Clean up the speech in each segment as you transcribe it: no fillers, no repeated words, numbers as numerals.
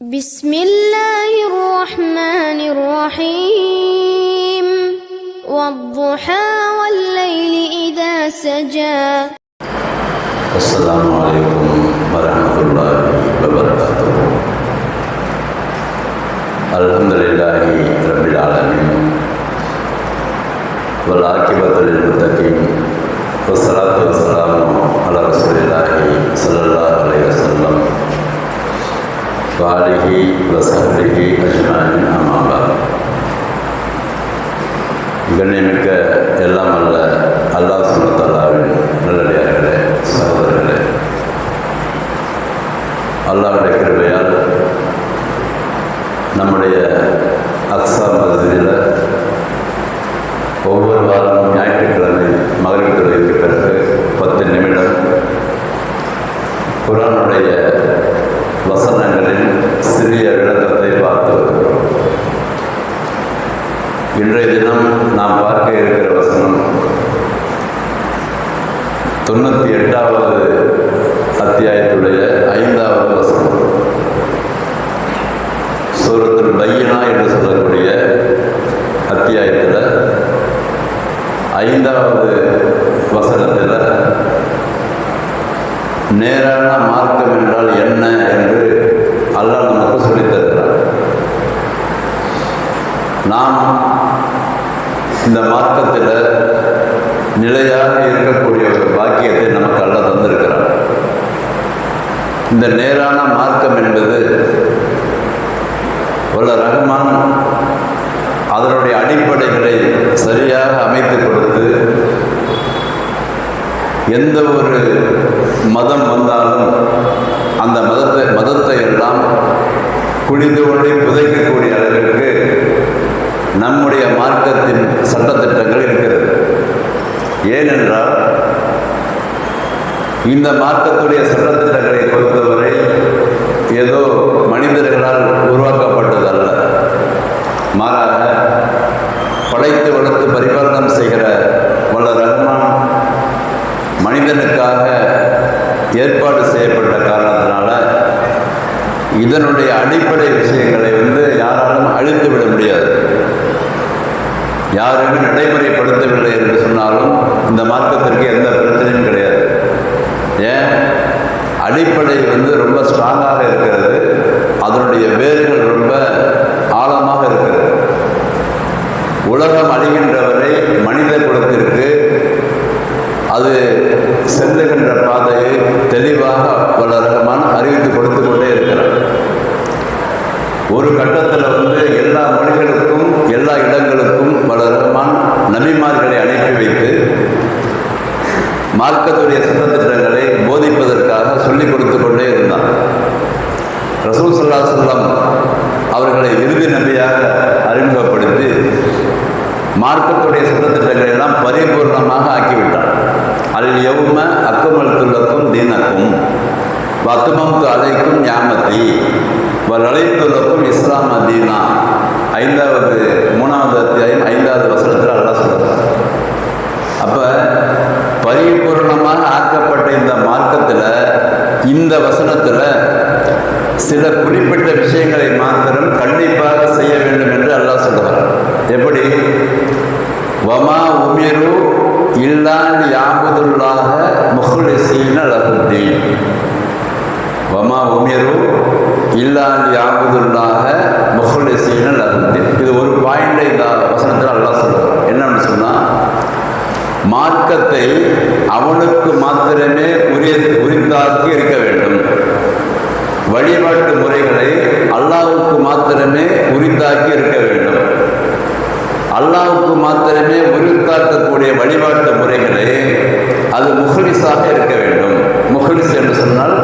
بسم الله الرحمن الرحيم والضحى والليل إذا سجى. السلام عليكم ورحمة الله وبركاته. الحمد لله رب العالمين والعاقبة للمتقين والصلاة والسلام على رسول الله صلى الله عليه وسلم وآله وصحبه أجمعين أما بعد. கண்ணியமிக்க எல்லாம் அல்ல அல்லாஹ் சுப்ஹானஹு வ தஆலாவின் நல்லடியார்களே, சகோதரர்களே, அல்லாஹ்வுடைய கிருபையால் நம்முடைய அக்ஸா மஸ்ஜிதில் ஒவ்வொரு வாரமும் ஞாயிற்றுக்கிழமை மகரிப் தொழுகைக்கு பிறகு 10 நிமிடம் குர்ஆனுடைய வசனங்களின் சிறிய விளக்கத்தை பார்த்து வருகிறோம். இன்றைய தினம் நாம் பார்க்க இருக்கிற வசனம் 98வது அத்தியாயத்துடைய 5வது வசனம். சூரத்துல் பையினா என்று சொல்லக்கூடிய அத்தியாயத்தில் 5வது வசனத்தில் நேரான மார்க்கம் என்றால் என்ன என்று அல்லாஹ் நமக்கு சொல்லித் தருகிறார். நாம் இந்த மார்க்கத்தில் நிலையாக இருக்கக்கூடிய ஒரு பாக்கியத்தை நமக்கு அல்லாஹ் தந்திருக்கிறார். இந்த நேரான மார்க்கம் என்பது வல்ல ரஹ்மான் அதனுடைய அடிப்படைகளை சரியாக அமைத்து கொடுத்து, எந்த ஒரு மதம் வந்தாலும் அந்த மதத்தை எல்லாம் குளிந்து கொண்டே புதைக்கக்கூடிய அளவிற்கு நம்முடைய மார்க்கத்தின் சட்டத்திட்டங்கள் இருக்கிறது. ஏனென்றால் இந்த மார்க்கத்துடைய சட்டத்திட்டங்களை பொறுத்தவரை ஏதோ மனிதர்களால் உருவாக்கப்பட்டதல்ல, மாறாக படைத்து வளர்த்து பரிபாலனம் செய்கிற வல்ல ரஹ்மான் மனிதனுக்காக ஏற்பாடு செய்யப்பட்ட காரணத்தினால இதனுடைய அடிப்படை விஷயங்களை யாராலும் அழித்து விட முடியாது. யாருமே நடைமுறைப்படுத்தவில்லை என்று சொன்னாலும் இந்த மார்க்கத்திற்கு எந்த பிரச்சனையும் கிடையாது. ஏன்? அடிப்படை ரொம்ப ஸ்ட்ராங்காக இருக்கிறது, அதனுடைய வேர்கள் ரொம்ப ஆழமாக இருக்கிறது. உலகம் அழிகின்ற வரை மனித குலத்திற்கு அது செல்லுகின்ற பாதையை தெளிவாக வல்ல ரஹ்மான் அறிவித்து கொடுத்து கொண்டே இருக்கிறார். ஒரு கட்டத்தில் எல்லா மொழிகளுக்கும் எல்லா இடங்களுக்கும் வல்ல ரஹ்மான் நபிமார்களை அனுப்பி வைத்து மார்க்கத்துடைய சட்டத்திட்டங்களை போதிப்பதற்காக சொல்லிக் கொடுத்து கொண்டே இருந்தார். ரசூல் ஸல்லல்லாஹு அலைஹி வஸல்லம் அவர்களை இறுதி நபியாக அறிமுகப்படுத்தி மார்க்கத்துடைய சட்டத்திட்டங்களை எல்லாம் பரிபூர்ணமாக ஆக்கிவிட்டார். அல் யௌம அக்மல்து லக்கும் தீனக்கும் வ அத்மம்து அலைக்கும் நிஅமதி வ ரலைத்து லக்கும் இஸ்லாம தீனா. 3வது அத்தியாயம் 5வது வசனத்தில் அல்லாஹ் சொல்கிறார். அப்போ பரிபூர்ணமாக ஆக்கப்பட்ட இந்த மார்க்கத்தில் இந்த வசனத்தில் சில குறிப்பிட்ட விஷயங்களை மாத்திரம் கண்டிப்பாக செய்ய வேண்டும் என்று அல்லாஹ் சொல்கிறார். எப்படி? வமா உமிரு இல்லா லியஅபுதுல்லாஹ முஹ்லிஸீன லஹுத்தீன். வமா உமிரு இல்லா லியஅபுதுல்லாஹ முஹ்லிஸீன லஹுத்தீன். இது ஒரு பாயிண்டை இந்த வசனத்தில் அல்லாஹ் சொல்கிறார். என்னன்னு சொன்னால், மார்க்கத்தை அவனுக்கு மாத்திரமே உரித்தாக்கி இருக்க வேண்டும். வழிபாட்டு முறைகளை அல்லாஹ்வுக்கு மாத்திரமே உரித்தாக்கி இருக்க வேண்டும். அல்லாஹ்வுக்கு மாத்திரமே உரித்தாக்கக்கூடிய வழிபாட்டு முறைகளை அது முஹ்லிஸாக இருக்க வேண்டும். முஹ்லிஸ் என்று சொன்னால்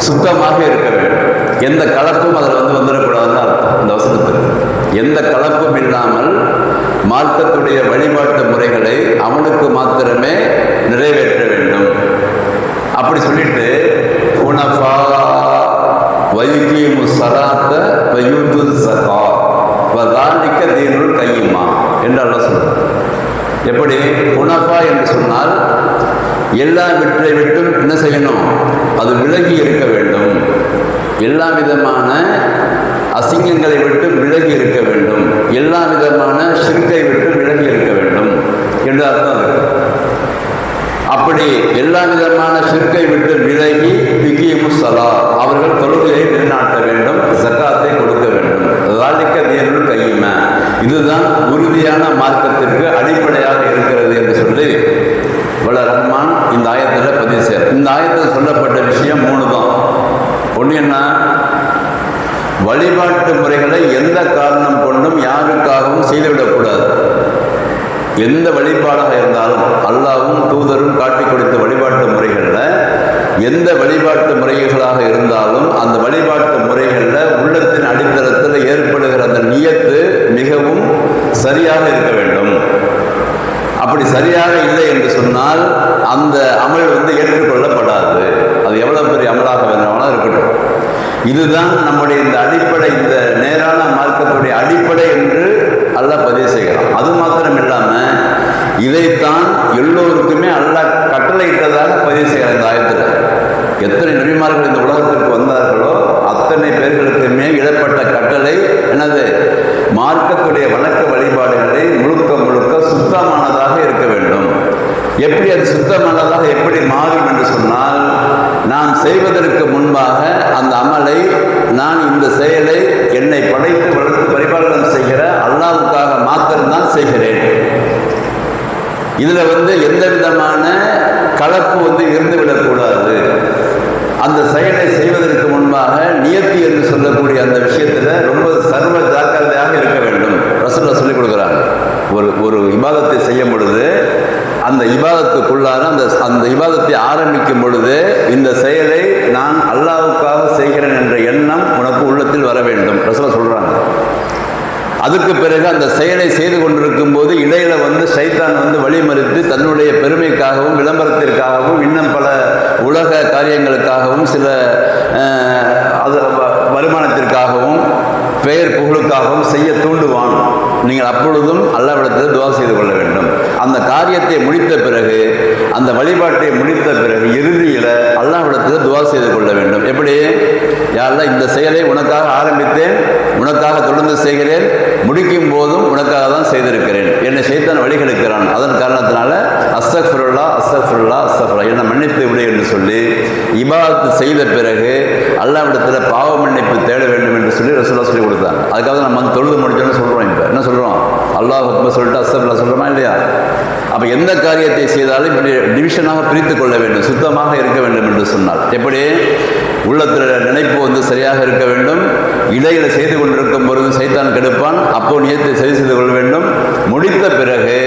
சுத்தமாக இருக்க வேண்டும். எந்த கலப்பும் அதில் வந்துடக்கூடாதுன்னு அர்த்தம். இந்த வசனத்துக்கு எந்த கலப்பும் இல்லாமல் மார்க்கத்துடைய வழிபாட்டு முறைகளை அவனுக்கு மாத்திரமே நிறைவேற்ற வேண்டும். அப்படி சொல்லிட்டு ஹுனஃபா வயுகீமு ஸலாத்த வயூது ஸகாத் வதாலிக தீனுல் கையிமா என்று அல்லாஹ் சொல்றார். எப்படி? ஹுனஃபா என்று சொன்னால் எல்லா விற்றை விட்டும் என்ன செய்யணும்? அது விலகி இருக்க வேண்டும். எல்லா விதமான அசிங்கங்களை விட்டு விலகி இருக்க வேண்டும், எல்லா விதமான ஷிர்கை விட்டு விலகி இருக்க வேண்டும் என்று அர்த்தம் இருக்கு. அப்படி எல்லா விதமான ஷிர்கை விட்டு விலகி யுகீமுஸ்ஸலா, அவர்கள் தொழுகையை நிலைநாட்ட வேண்டும், ஸகாத்தை கொடுக்க வேண்டும். ஸாலிக தீனுல் கய்யிம, இதுதான் உறுதியான மார்க்கத்திற்கு அடிப்படையாக இருக்கிறது என்று சொல்லி வல்ல ரஹ்மான் இந்த ஆயத்தில் பதிவு செய்கிறார். இந்த ஆயத்தில் சொல்லப்பட்ட விஷயம் 3 தான். ஒன்று என்ன, வழிபாட்டு முறைகளை எந்த காரணம் கொண்டும் யாருக்காகவும் செய்துவிடக்கூடாது. எந்த வழிபாடாக இருந்தாலும் அல்லாஹ்வும் தூதரும் காட்டி கொடுத்த வழிபாட்டு முறைகளில் எந்த வழிபாட்டு முறைகளாக இருந்தாலும் அந்த வழிபாட்டு முறைகளில் உள்ளத்தின் அடித்தளத்தில் ஏற்படுகிற அந்த நியத்து மிகவும் சரியாக இருக்க வேண்டும். அப்படி சரியாக இல்லை என்று சொன்னால் அந்த அமல் ஏற்றுக்கொள்ளப்படாது. அது எவ்வளவு பெரிய அமலாக வேணாலும் இருக்கட்டும். இதுதான் நம்முடைய இந்த அடிப்படை, இந்த நேரான மார்க்கத்துடைய அடிப்படை என்று அல்லாஹ் பதிவு செய்கிறான். அது மாத்திரம் இல்லாமல் இதைத்தான் எல்லோருக்குமே அல்லாஹ் கட்டளையிட்டதாக பதிவு செய்கிறார் இந்த ஆயத்தில். எத்தனை நபிமார்கள் இந்த உலகத்திற்கு வந்தார்களோ அத்தனை பேர்களுக்குமே இடப்பட்ட கட்டளை என்னது, மார்க்கத்துடைய வணக்க வழிபாடுகளை முழுக்க முழுக்க சுத்தமானதாக இருக்க வேண்டும். எப்படி அது சுத்தமானதாக எப்படி மாறும் என்று சொன்னால், நாம் செய்வதற்கு முன்பாக அந்த அமலை, நான் இந்த செயலை என்னை படைத்து வளர்த்து பரிபாலனம் செய்கிற அல்லாஹ்வுக்காக மாத்திரம்தான் செய்கிறேன். இதில் எந்த விதமான கலப்பு இருந்துவிடக்கூடாது. அந்த செயலை செய்வதற்கு முன்பாக நியத்தி என்று சொல்லக்கூடிய அந்த விஷயத்தில் ரொம்ப சர்வ ஜாக்கிரதையாக இருக்க வேண்டும். ரசூலுல்லாஹ் சொல்லிக் கொடுக்குறாங்க, ஒரு இபாதத்தை செய்யும் பொழுது அந்த இபாதத்துக்குள்ளார அந்த இபாதத்தை ஆரம்பிக்கும் பொழுது இந்த செயலை நான் அல்லாஹ்வுக்காக செய்கிறேன் என்ற எண்ணம் உனக்கு உள்ளத்தில் வர வேண்டும் ரசூலுல்லாஹ் சொல்கிறாங்க. அதுக்கு பிறகு அந்த செயலை செய்து கொண்டிருக்கும் போது இடையில சைத்தான் வழிமறித்து தன்னுடைய பெருமைக்காகவும் விளம்பரத்திற்காகவும் இன்னும் பல உலக காரியங்களுக்காகவும் சில வருமானத்திற்காகவும் பெயர் புகழுக்காகவும் செய்ய தூண்டுவான். நீங்கள் அப்பொழுதும் அல்லாஹ்விடத்தில் துஆ செய்து கொள்ள வேண்டும். அந்த காரியத்தை முடித்த பிறகு, அந்த வழிபாட்டை முடித்த பிறகு இறுதியில் அல்லாஹ்விடத்தில் துஆ செய்து கொள்ள வேண்டும். எப்படி, யா அல்லாஹ், இந்த செயலை உனக்காக ஆரம்பித்தேன், உனக்காக தொடர்ந்து செய்கிறேன், முடிக்கும் போதும் உனக்காக தான் செய்திருக்கிறேன், என்னை சைத்தான் வழிகெடுக்கிறான், அதன் காரணத்தினால அஸ்தக்ஃபிருல்லாஹ் அஸ்தக்ஃபிருல்லாஹ் அஸ்தக்ஃபிருல்லாஹ், என்னை மன்னித்து விடு என்று சொல்லி இபாதத்து செய்த பிறகு அல்லாஹ்விடத்தில் பாவ மன்னிப்பு தேட வேண்டும் என்று சொல்லி ரசூலுல்லாஹ் சொல்லி கொடுத்தாங்க. அதுக்காக நம்ம தொழுது முடிச்சோன்னு சொல்கிறோம். இப்போ என்ன சொல்கிறோம், அல்லாஹ் அக்பர் சொல்லிட்டு அஸ்தக்ஃபிருல்லாஹ் சொல்கிறோமா இல்லையா? அப்போ எந்த காரியத்தை செய்தாலும் இப்படி டிவிஷனாக பிரித்து கொள்ள வேண்டும், சுத்தமாக இருக்க வேண்டும் என்று சொன்னால். எப்படி, உள்ளத்தில் நினைப்பு சரியாக இருக்க வேண்டும். இடையில செய்து கொண்டிருக்கும் பொழுது சைத்தான் கெடுப்பான், அப்போ நியத்தை சரி செய்து கொள்ள வேண்டும். முடித்த பிறகு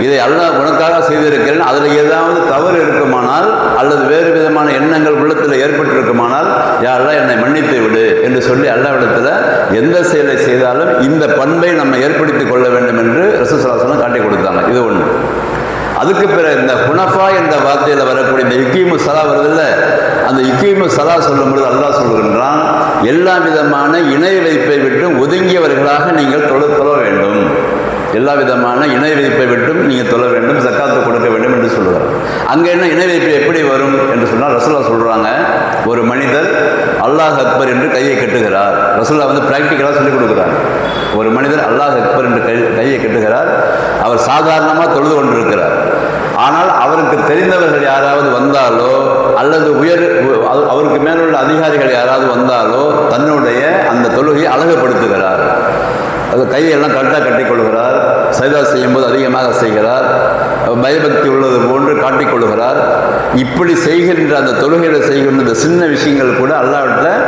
இதை அல்லாஹ் உனக்காக செய்திருக்கிறேன், அதில் ஏதாவது தவறு இருக்குமானால் அல்லது வேறு விதமான எண்ணங்கள் உள்ளத்தில் ஏற்பட்டிருக்குமானால், யா அல்லாஹ் என்னை மன்னித்து விடு என்று சொல்லி அல்லாஹ்விடத்தில் எந்த செயலை செய்தாலும் இந்த பண்பை நம்ம ஏற்படுத்தி கொள்ள வேண்டும் என்று ரசூலுல்லாஹி ஸல்லல்லாஹு அலைஹி வஸல்லம் காட்டி கொடுத்தாங்க. இது ஒன்று. அதுக்கு பிறகு இந்த ஹுனஃபா என்ற வார்த்தையில் வரக்கூடிய இந்த யுகீமு ஸலா வருதில்ல, அந்த யுகீமு ஸலா சொல்லும்பொழுது அல்லாஹ் சொல்கின்றான், எல்லா விதமான இணை வைப்பை விட்டு ஒதுங்கியவர்களாக நீங்கள் தொழ வேண்டும். எல்லா விதமான இணை வைப்பை விட்டும் நீங்கள் தொழ வேண்டும், ஜக்காத்து கொடுக்க வேண்டும் என்று சொல்லுவார். அங்கே என்ன இணை வைப்பு எப்படி வரும் என்று சொன்னால், ரசூலுல்லாஹ் சொல்கிறாங்க, ஒரு மனிதர் அல்லாஹ் அக்பர் என்று கையை கட்டுகிறார். ரசூலுல்லாஹ் பிராக்டிக்கலாக சொல்லிக் கொடுக்குறாங்க. ஒரு மனிதர் அல்லாஹ் அக்பர் என்று கையை கட்டுகிறார். அவர் சாதாரணமாக தொழுது கொண்டிருக்கிறார். ஆனால் அவருக்கு தெரிந்தவர்கள் யாராவது வந்தாலோ அல்லது அவருக்கு மேலுள்ள அதிகாரிகள் யாராவது வந்தாலோ தன்னுடைய அந்த தொழுகையை அழகுபடுத்துகிறார். அது கையெல்லாம் கரெக்டாக கட்டிக்கொள்கிறார். சைதா செய்யும்போது அதிகமாக செய்கிறார். பயபக்தி உள்ளது போன்று காட்டிக்கொள்கிறார். இப்படி செய்கின்ற அந்த தொழுகையில் செய்கின்ற இந்த சின்ன விஷயங்கள் கூட அல்லாஹ்விடத்தில்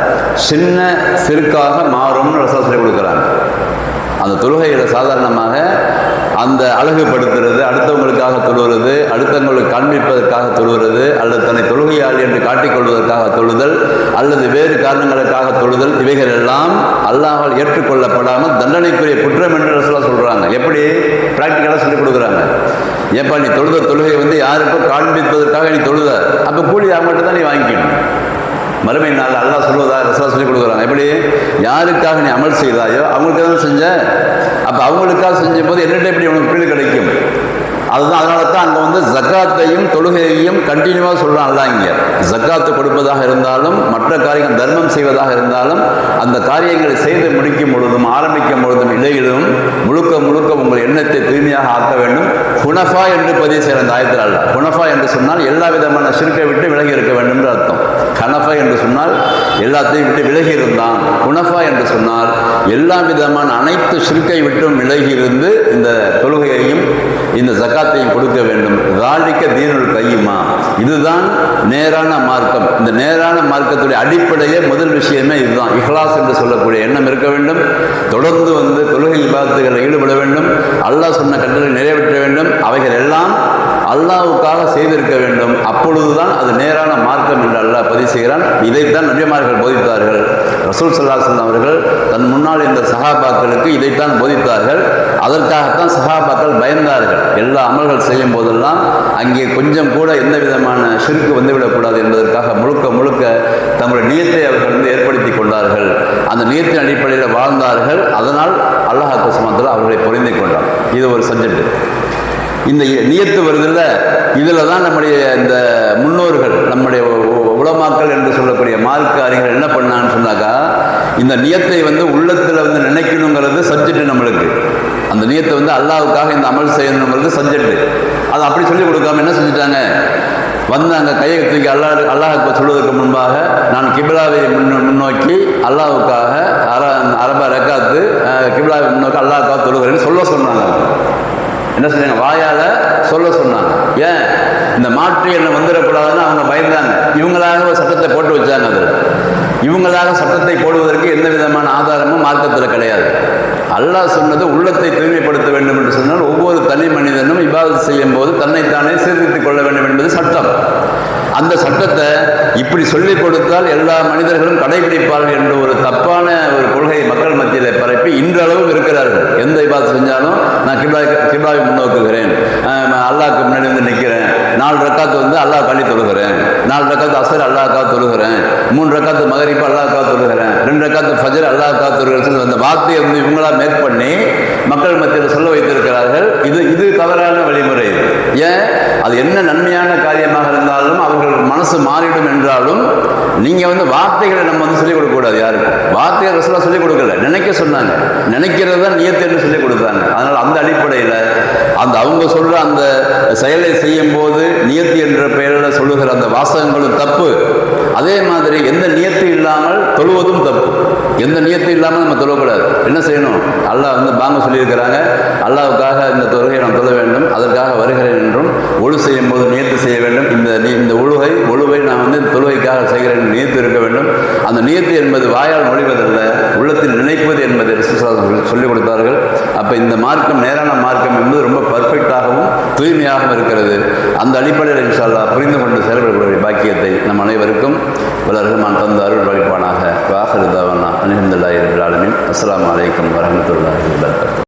சின்ன சிறுக்காக மாறும்னு ரசூலுல்லாஹ் சொல்லி கொடுக்குறாங்க. அந்த தொழுகையில் சாதாரணமாக அந்த அழகுபடுத்துறது, அடுத்தவங்களுக்காக தொழுகிறது, அடுத்தவங்களுக்கு காண்பிப்பதற்காக தொழுகிறது, அல்லது தன்னை தொழுகையாளி என்று காட்டிக்கொள்வதற்காக தொழுதல், அல்லது வேறு காரணங்களுக்காக தொழுதல், இவைகள் எல்லாம் அல்லாஹ்வால் ஏற்றுக்கொள்ளப்படாமல் தண்டனைக்குரிய குற்றம் என்று ரசூலுல்லாஹ் சொல்கிறாங்க. எப்படி ப்ராக்டிக்கலாக சொல்லிக் கொடுக்குறாங்க. ஏப்பா, நீ தொழுத தொழுகை யாருக்கும் காண்பிப்பதற்காக நீ தொழுத, அப்போ கூலி அவங்கள்ட்ட தான் நீ வாங்கிக்கணும். மறுமை நாள் அல்லாஹ் சொல்வதாக ரசூலுல்லாஹ் சொல்லி கொடுக்குறாங்க. எப்படி, யாருக்காக நீ அமல் செய்தாயோ அவங்களுக்காக தான் செஞ்ச, அப்போ அவங்களுக்காக செஞ்ச போது என்னட்ட எப்படி உனக்கு கூலி கிடைக்கும்? அதுதான், அதனால தான் அங்கே வந்து ஜக்காத்தையும் தொழுகையையும் கண்டினியூவாக சொல்கிறான் அல்லாஹ். இங்கே ஜக்காத்து கொடுப்பதாக இருந்தாலும் மற்ற காரியங்கள் தர்மம் செய்வதாக இருந்தாலும் அந்த காரியங்களை செய்து முடிக்கும் பொழுதும் ஆரம்பிக்கும் பொழுதும் இடையிலும் முழுக்க முழுக்க உங்கள் எண்ணத்தை தூய்மையாக ஆக்க வேண்டும். ஹுனஃபா என்று பதிவு செய்கிற அந்த ஆயத்தில் அல்ல. ஹுனஃபா என்று சொன்னால் எல்லா விதமான ஷிர்க்கை விட்டு விலகி இருக்க வேண்டும் என்று அர்த்தம். ஹனஃபா என்று சொன்னால் எல்லாத்தையும் விட்டு விலகி இருந்தான். ஹுனஃபா என்று சொன்னால் எல்லா விதமான அனைத்து ஷிர்க்கை விட்டும் விலகி இருந்து இந்த தொழுகையையும் இந்த ஜக்காத்தையும் கொடுக்க வேண்டும். ராலிக்க தீனுல் கையுமா, இதுதான் நேரான மார்க்கம். இந்த நேரான மார்க்கத்துடைய அடிப்படையே முதல் விஷயமே இதுதான். இஹ்லாஸ் என்று சொல்லக்கூடிய எண்ணம் இருக்க வேண்டும். தொடர்ந்து வந்து தொழுகை இபாதத்துகளில் ஈடுபட வேண்டும். அல்லாஹ் சொன்ன கட்டளை நிறைவேற்ற வேண்டும். அவைகள் எல்லாம் அல்லாஹ்வுக்காக செய்திருக்க வேண்டும். அப்பொழுதுதான் அது நேரான மார்க்கம் என்று அல்லாஹ் பதிவு செய்கிறான். இதைத்தான் நபிமார்கள் போதித்தார்கள். ரசூல் ஸல்லல்லாஹு அலைஹி வஸல்லம் அவர்கள் தன் முன்னால் இந்த சஹாபாக்களுக்கு இதைத்தான் போதித்தார்கள். அதற்காகத்தான் சஹாபாக்கள் பயந்தார்கள். எல்லா அமல்கள் செய்யும் போதெல்லாம் அங்கே கொஞ்சம் கூட எந்த விதமான ஷிர்க் வந்துவிடக்கூடாது என்பதற்காக முழுக்க முழுக்க தங்களுடைய நியத்தை அவர்கள் வந்து ஏற்படுத்தி கொண்டார்கள். அந்த நியத்தின் அடிப்படையில் வாழ்ந்தார்கள். அதனால் அல்லாஹ் சுப்ஹானஹு அவர்களை பொருந்தி கொண்டார். இது ஒரு சப்ஜெக்ட். இந்த நியத்து வருதில்ல, இதில் தான் நம்முடைய இந்த முன்னோர்கள், நம்முடைய உலமாக்கள் என்று சொல்லக்கூடிய மார்க்க அறிஞர்கள் என்ன பண்ணான்னு சொன்னாக்கா, இந்த நியத்தை வந்து உள்ளத்தில் வந்து நினைக்கணுங்கிறது சப்ஜெக்ட். நம்மளுக்கு அந்த நியத்தை வந்து அல்லாஹ்வுக்காக இந்த அமல் செய்யணுங்கிறது சப்ஜெக்ட். அதை அப்படி சொல்லி கொடுக்காம என்ன செஞ்சுட்டாங்க, வந்து அங்கே கையை தூக்கி அல்லாஹ் சொல்வதற்கு முன்பாக நான் கிபிலாவை முன்னோக்கி அல்லாஹ்வுக்காக அரபா ரக்காத்து கிபிலாவை முன்னோக்கி அல்லாஹ்வுக்காக தொழுகிறேன்னு சொல்ல சொன்னாங்க. என்ன செஞ்சாங்க, வாயால் சொல்ல சொன்னாங்க. ஏன் இந்த மாற்று எண்ணம் வந்துடக்கூடாதுன்னு அவங்க பயந்தாங்க. இவங்களாக ஒரு சட்டத்தை போட்டு வச்சாங்க. அதில் இவங்களாக சட்டத்தை போடுவதற்கு எந்த விதமான ஆதாரமும் மார்க்கத்தில் கிடையாது. அல்லாஹ் சொன்னது உள்ளத்தை தூய்மைப்படுத்த வேண்டும் என்று சொன்னால் ஒவ்வொரு தனி மனிதனும் இபாதத் செய்யும் போது தன்னைத்தானே சீர்திருத்திக் கொள்ள வேண்டும் என்பது சட்டம். அந்த சட்டத்தை இப்படி சொல்லிக் கொடுத்தால் எல்லா மனிதர்களும் கடைபிடிப்பார்கள் என்ற ஒரு தப்பான ஒரு கொள்கையை மக்கள் மத்தியில் பரப்பி இன்றளவும் இருக்கிறார்கள். எந்த இபாதத் செஞ்சாலும் நான் கிப்லாவை முன்னோக்குகிறேன், அல்லாஹ்க்கு முன்னாடி வந்து நிற்கிறேன், 4 ரக்காத்து வந்து அல்லாஹ் காண்டி தொழுகிறேன், 4 ரக்காத்து அசர் அல்லாஹ்க்காக தொழுகிறேன், 3 ரக்காத்து மகரிப் அல்லாஹ்க்காக தொழுகிறேன், 2 ரக்காத்து ஃபஜர் அல்லாஹ்க்காக தொழுகிறேன். அந்த வார்த்தையை வந்து இவங்களா மேக் பண்ணி மக்கள் மத்தியில் சொல்ல வைத்திருக்கிறார்கள். இது தவறான வழிமுறை. ஏன், அது என்ன நன்மையான காரியமாக இருந்தாலும் அவர்கள் மனசு மாறிடும் என்றாலும் நீங்கள் வந்து வார்த்தைகளை நம்ம வந்து சொல்லிக் கொடுக்கக்கூடாது. யாருக்கும் வார்த்தைகள் ரசூலா சொல்லிக் கொடுக்கல, நினைக்க சொன்னாங்க. நினைக்கிறது தான் நியத்துன்னு சொல்லிக் கொடுத்தாங்க. அதனால் அந்த அடிப்படையில் அந்த அவங்க சொல்கிற அந்த செயலை செய்யும் போது நியத்து என்ற பெயரில் சொல்லுகிற அந்த வாசகங்களும் தப்பு. அதே மாதிரி எந்த நியத்து இல்லாமல் தொழுவதும் தப்பு. எந்த நியத்து இல்லாமல் நம்ம தொழக்கூடாது. என்ன செய்யணும், அல்லாஹ் வந்து பாங்க சொல்லியிருக்கிறாங்க, அல்லாஹ்வுக்காக இந்த தொழுகையை நாம் தொழ வேண்டும், அதற்காக வருகிறேன் என்றும் ஒழு செய்யும் போது நியத்து செய்ய வேண்டும். இந்த ஒழுவை நான் வந்து தொழுகைக்காக செய்கிறேன் நியத்து இருக்க வேண்டும். அந்த நியத்து என்பது வாயால் மொழிவதல்ல, உள்ளத்தில் நினைப்பது என்பதை சொல்லிக் கொடுத்தார்கள். அப்போ இந்த மார்க்கம் நேரான மார்க்கம் என்பது ரொம்ப பர்ஃபெக்டாகவும் தூய்மையாகவும் இருக்கிறது. அந்த அடிப்படையில் இன்ஷா அல்லாஹ் புரிந்து கொண்டு செயல்படக்கூடிய பாக்கியத்தை நம் அனைவருக்கும் வல்லரஹ்மான் தந்து அருள் வழிப்பானாக. வாஹிரு தஅவானா அல்ஹம்துலில்லாஹி ரப்பில் ஆலமீன். அஸ்ஸலாமு அலைக்கும் வரஹ்மத்துல்லாஹி வபரகாத்துஹு.